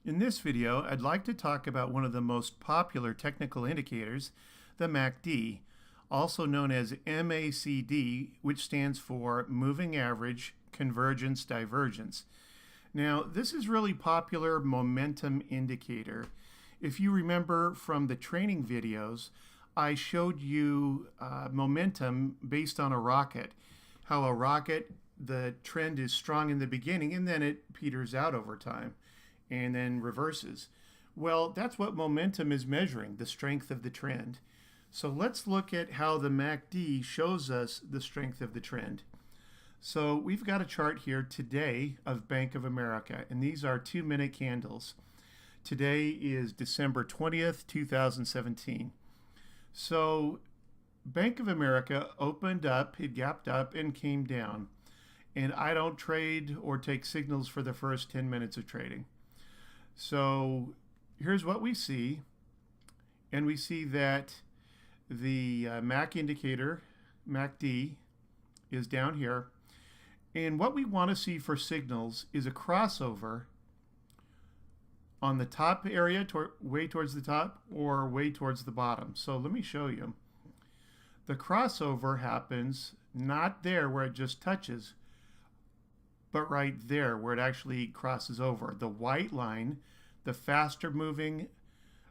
In this video, I'd like to talk about one of the most popular technical indicators, the MACD, also known as MACD, which stands for Moving Average Convergence Divergence. Now, this is really popular momentum indicator. If you remember from the training videos, I showed you momentum based on a rocket, how a rocket, the trend is strong in the beginning and then it peters out over time and then reverses. Well, that's what momentum is measuring, the strength of the trend. So let's look at how the MACD shows us the strength of the trend. So we've got a chart here today of Bank of America, and these are 2-minute candles. Today is December 20th, 2017. So Bank of America opened up, it gapped up and came down. And I don't trade or take signals for the first 10 minutes of trading. So here's what we see. And we see that the MAC indicator, MACD, is down here. And what we want to see for signals is a crossover on the top area, way towards the top, or way towards the bottom. So let me show you. The crossover happens not there where it just touches, but right there where it actually crosses over. The white line, the faster moving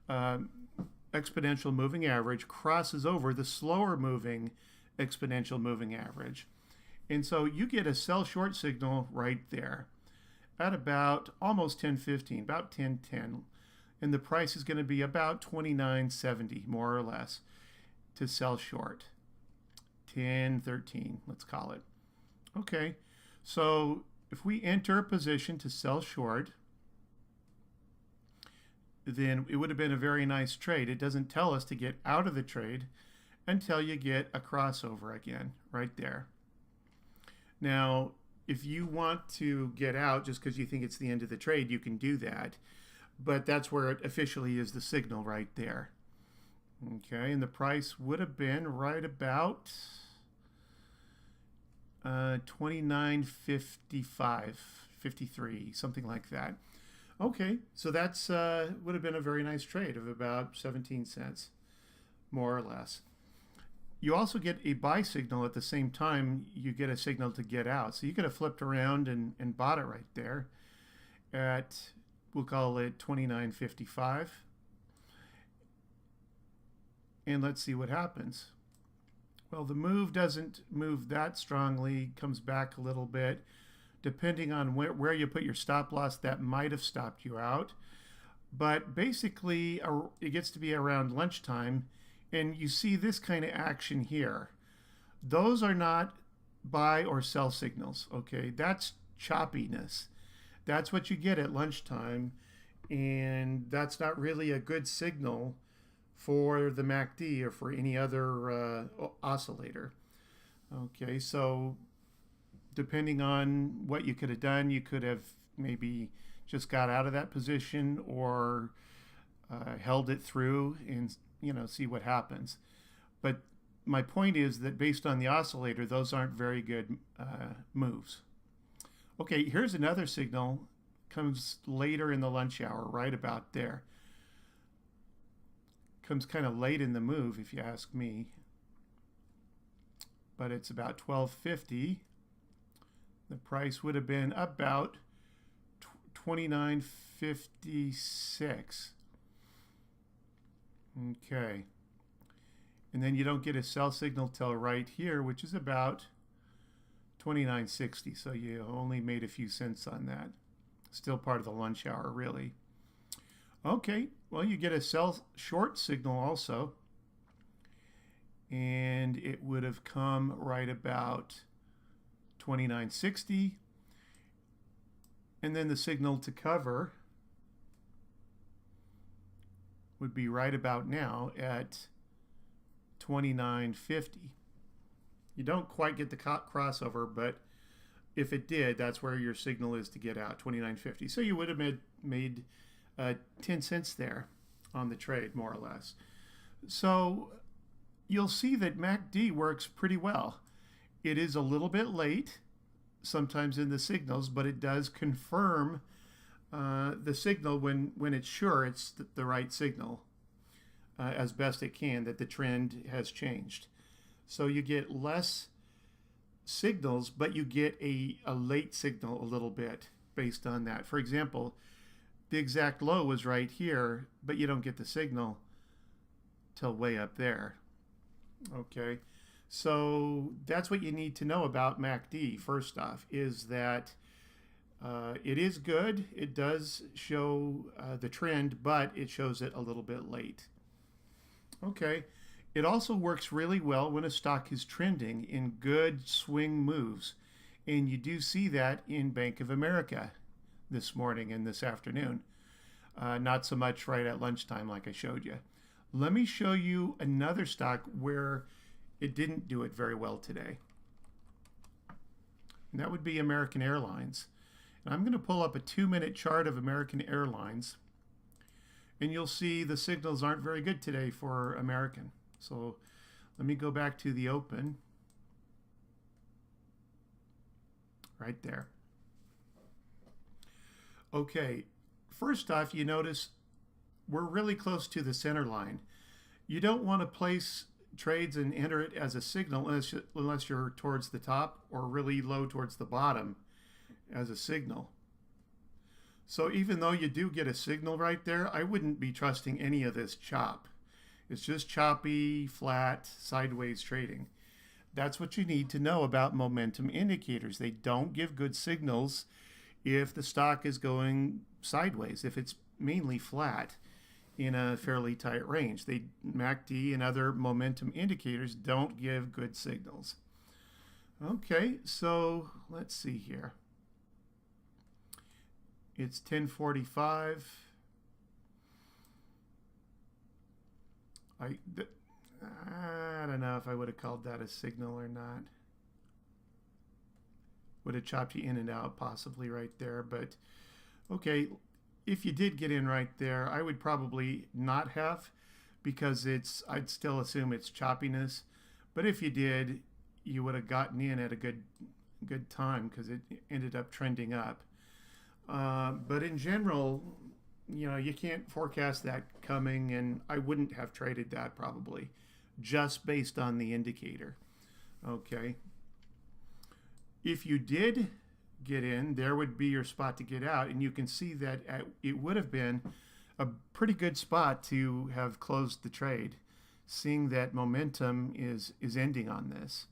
exponential moving average, crosses over the slower moving exponential moving average. And so you get a sell short signal right there at about almost 10.15, about 10.10. And the price is going to be about 29.70, more or less, to sell short. 10.13, let's call it. Okay, so if we enter a position to sell short, then it would have been a very nice trade. It doesn't tell us to get out of the trade until you get a crossover again, right there. Now, if you want to get out just because you think it's the end of the trade, you can do that. But that's where it officially is the signal right there. Okay, and the price would have been right about 29.55, 53, something like that. Okay, so that's would have been a very nice trade of about 17 cents, more or less. You also get a buy signal at the same time you get a signal to get out. So you could have flipped around and bought it right there at, we'll call it 29.55. And let's see what happens. Well, the move doesn't move that strongly, comes back a little bit. Depending on where you put your stop loss, that might have stopped you out. But basically, it gets to be around lunchtime, and you see this kind of action here. Those are not buy or sell signals, okay? That's choppiness. That's what you get at lunchtime, and that's not really a good signal for the MACD or for any other oscillator. Okay, so depending on what you could have done, you could have maybe just got out of that position or held it through and see what happens. But my point is that based on the oscillator, those aren't very good moves. Okay, here's another signal, comes later in the lunch hour, right about there. Comes kind of late in the move, if you ask me. But it's about 12.50. The price would have been about 29.56. Okay. And then you don't get a sell signal till right here, which is about 29.60. So you only made a few cents on that. Still part of the lunch hour, really. Okay, well, you get a sell short signal also. And it would have come right about 29.60. And then the signal to cover would be right about now at 29.50. You don't quite get the crossover, but if it did, that's where your signal is to get out, 29.50. So you would have made 10 cents there on the trade, more or less. So you'll see that MACD works pretty well. It is a little bit late sometimes in the signals, but it does confirm the signal when it's sure it's the right signal as best it can, that the trend has changed. So you get less signals, but you get a late signal a little bit based on that. For example, the exact low was right here, but you don't get the signal till way up there. Okay, so that's what you need to know about MACD. First off, is that it is good. It does show the trend, but it shows it a little bit late. Okay, it also works really well when a stock is trending in good swing moves. And you do see that in Bank of America this morning and this afternoon. Not so much right at lunchtime like I showed you. Let me show you another stock where it didn't do it very well today. And that would be American Airlines. And I'm going to pull up a 2-minute chart of American Airlines. And you'll see the signals aren't very good today for American. So let me go back to the open. Right there. Okay, first off, you notice we're really close to the center line. You don't want to place trades and enter it as a signal unless you're towards the top or really low towards the bottom as a signal. So even though you do get a signal right there, I wouldn't be trusting any of this chop. It's just choppy, flat, sideways trading. That's what you need to know about momentum indicators. They don't give good signals if the stock is going sideways, if it's mainly flat in a fairly tight range. MACD and other momentum indicators don't give good signals. Okay, so let's see here. It's 10:45. I don't know if I would have called that a signal or not. Would have chopped you in and out possibly right there, but okay, if you did get in right there, I would probably not have, because I'd still assume it's choppiness. But if you did, you would have gotten in at a good time because it ended up trending up. But in general, you can't forecast that coming, and I wouldn't have traded that probably, just based on the indicator. Okay. If you did get in, there would be your spot to get out, and you can see that it would have been a pretty good spot to have closed the trade, seeing that momentum is ending on this.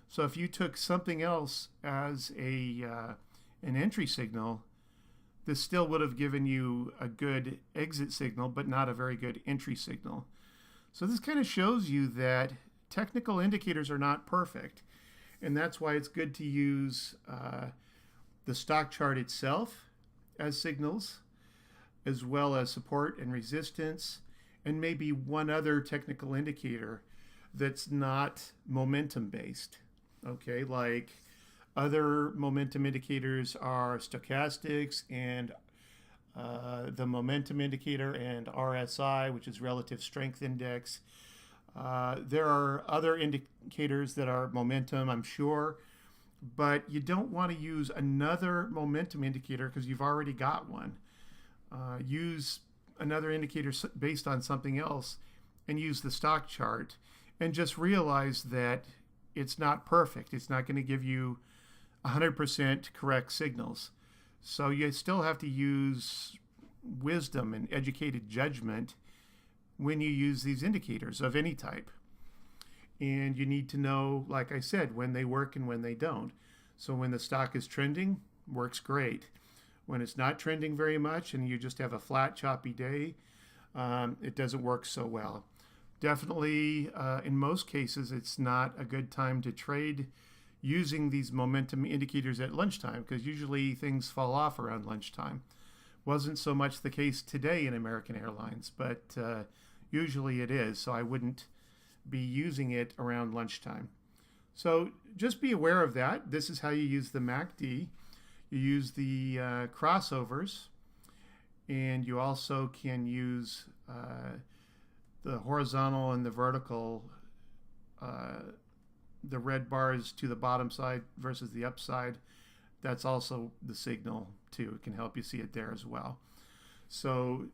So if you took something else as an entry signal, this still would have given you a good exit signal, but not a very good entry signal. So this kind of shows you that technical indicators are not perfect. And that's why it's good to use the stock chart itself as signals, as well as support and resistance, and maybe one other technical indicator that's not momentum based. Okay, like other momentum indicators are stochastics and the momentum indicator and RSI, which is relative strength index. There are other indicators that are momentum, I'm sure, but you don't want to use another momentum indicator because you've already got one. Use another indicator based on something else and use the stock chart, and just realize that it's not perfect. It's not going to give you 100% correct signals. So you still have to use wisdom and educated judgment when you use these indicators of any type. And you need to know, like I said, when they work and when they don't. So when the stock is trending, works great. When it's not trending very much and you just have a flat, choppy day, it doesn't work so well. Definitely, in most cases, it's not a good time to trade using these momentum indicators at lunchtime, because usually things fall off around lunchtime. Wasn't so much the case today in American Airlines, but usually it is, so I wouldn't be using it around lunchtime. So just be aware of that. This is how you use the MACD. You use the crossovers, and you also can use the horizontal and the vertical, the red bars to the bottom side versus the upside. that's also the signal too. It can help you see it there as well. So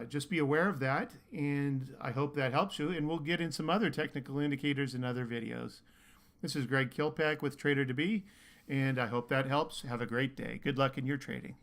just be aware of that, and I hope that helps you, and we'll get in some other technical indicators in other videos. This is Greg Kilpack with Trader to Be, and I hope that helps. Have a great day. Good luck in your trading.